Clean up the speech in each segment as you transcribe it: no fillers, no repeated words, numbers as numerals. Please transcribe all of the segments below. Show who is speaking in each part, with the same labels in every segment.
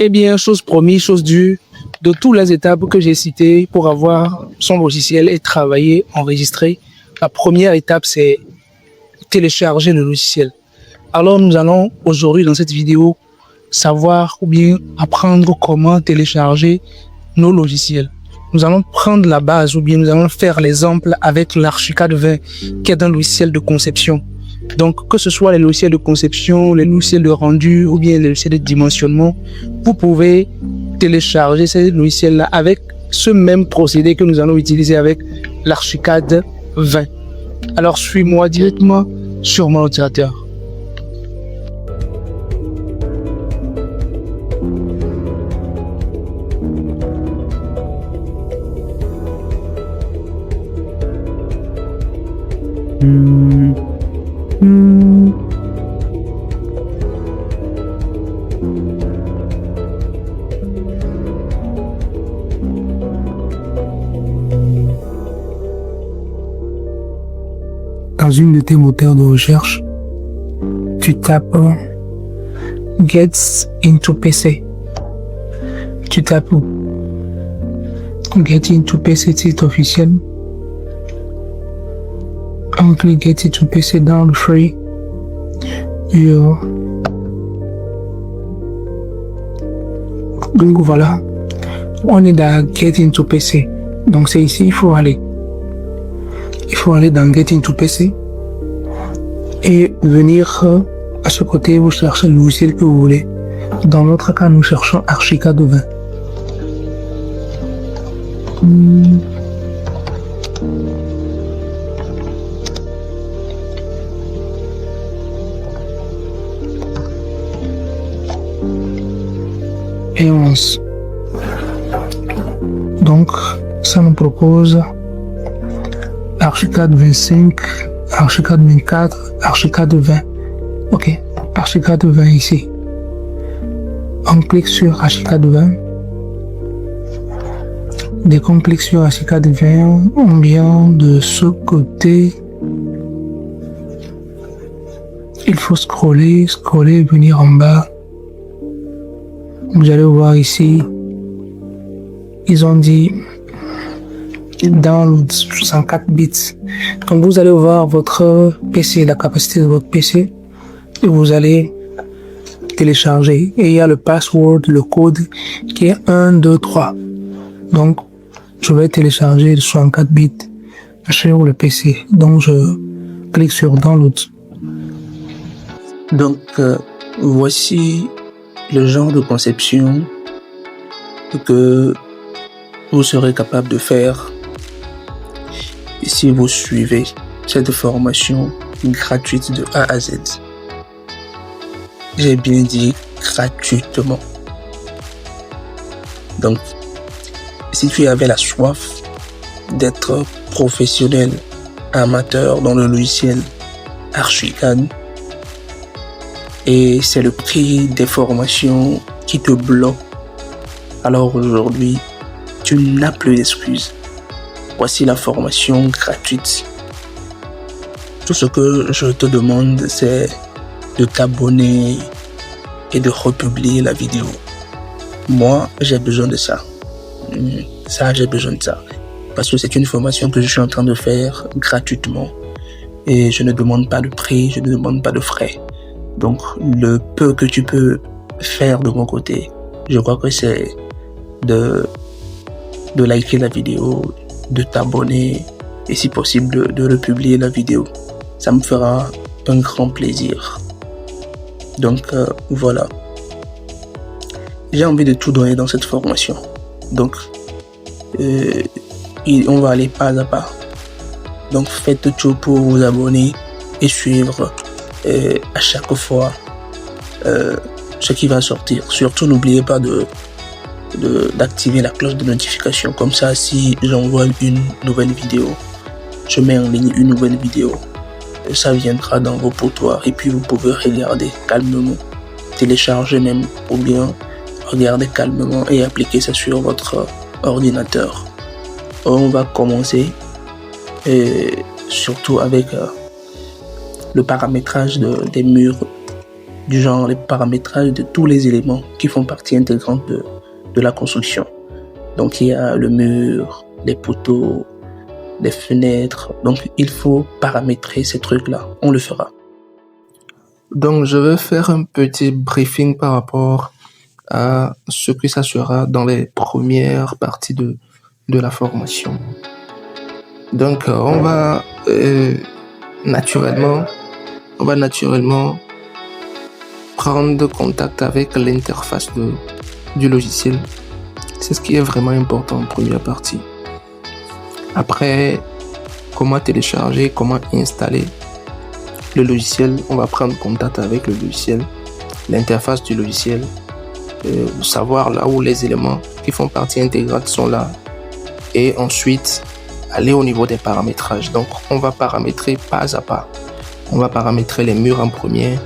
Speaker 1: Eh bien, chose promise, chose due, de toutes les étapes que j'ai citées pour avoir son logiciel et travailler, enregistrer, la première étape, c'est télécharger le logiciel. Alors, nous allons aujourd'hui dans cette vidéo savoir ou bien apprendre comment télécharger nos logiciels. Nous allons prendre la base ou bien nous allons faire l'exemple avec l'Archicad 20 qui est un logiciel de conception. Donc, que ce soit les logiciels de conception, les logiciels de rendu ou bien les logiciels de dimensionnement, vous pouvez télécharger ces logiciels-là avec ce même procédé que nous allons utiliser avec l'Archicad 20. Alors, suis-moi directement sur mon ordinateur. Dans une de tes moteurs de recherche, tu tapes Get into PC. Tu tapes Get into PC, site officiel. On clique Get into PC dans le free. Donc voilà, on est dans Get into PC. Donc c'est ici, il faut aller. Il faut aller dans Get into PC et venir à ce côté, vous cherchez le logiciel que vous voulez. Dans notre cas, nous cherchons Archicad 20. Et donc, ça nous propose Archicad 25, Archicad 24, Archicad 20. Ok, Archicad 20 ici. On clique sur Archicad 20. Dès qu'on clique sur Archicad 20, on vient de ce côté. Il faut scroller, venir en bas. Vous allez voir ici, ils ont dit download 64 bits. Donc vous allez voir votre PC, la capacité de votre PC, et vous allez télécharger. Et il y a le password, le code qui est 1, 2, 3. Donc je vais télécharger le 64 bits sur le PC. Donc je clique sur download.
Speaker 2: Donc voici le genre de conception que vous serez capable de faire si vous suivez cette formation gratuite de A à Z. J'ai bien dit gratuitement. Donc, si tu avais la soif d'être professionnel, amateur dans le logiciel Archicad, et c'est le prix des formations qui te bloque, alors aujourd'hui, tu n'as plus d'excuses. Voici la formation gratuite. Tout ce que je te demande, c'est de t'abonner et de republier la vidéo. Moi, j'ai besoin de ça. J'ai besoin de ça. Parce que c'est une formation que je suis en train de faire gratuitement. Et je ne demande pas de prix, je ne demande pas de frais. Donc, le peu que tu peux faire de mon côté, je crois que c'est de liker la vidéo, de t'abonner et si possible de republier la vidéo. Ça me fera un grand plaisir. Donc voilà. J'ai envie de tout donner dans cette formation. Donc on va aller pas à pas. Donc faites tout pour vous abonner et suivre à chaque fois ce qui va sortir. Surtout n'oubliez pas d'activer la cloche de notification. Comme ça, si j'envoie une nouvelle vidéo, je mets en ligne une nouvelle vidéo, ça viendra dans vos potoirs et puis vous pouvez regarder calmement, télécharger même ou bien regarder calmement et appliquer ça sur votre ordinateur. On va commencer surtout avec le paramétrage des murs du genre les paramétrages de tous les éléments qui font partie intégrante de la construction. Donc il y a le mur, les poteaux, les fenêtres. Donc il faut paramétrer ces trucs-là. On le fera.
Speaker 3: Donc je vais faire un petit briefing par rapport à ce que ça sera dans les premières parties de la formation. Donc on va naturellement prendre contact avec l'interface du logiciel. C'est ce qui est vraiment important en première partie. Après, comment télécharger, comment installer le logiciel, on va prendre contact avec le logiciel, l'interface du logiciel, savoir là où les éléments qui font partie intégrante sont là. Et ensuite, aller au niveau des paramétrages. Donc, on va paramétrer pas à pas. On va paramétrer les murs en premier,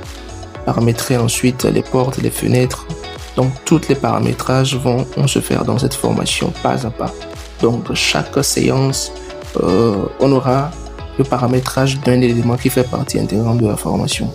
Speaker 3: paramétrer ensuite les portes, les fenêtres. Donc, tous les paramétrages vont se faire dans cette formation pas à pas. Donc, chaque séance, on aura le paramétrage d'un élément qui fait partie intégrante de la formation.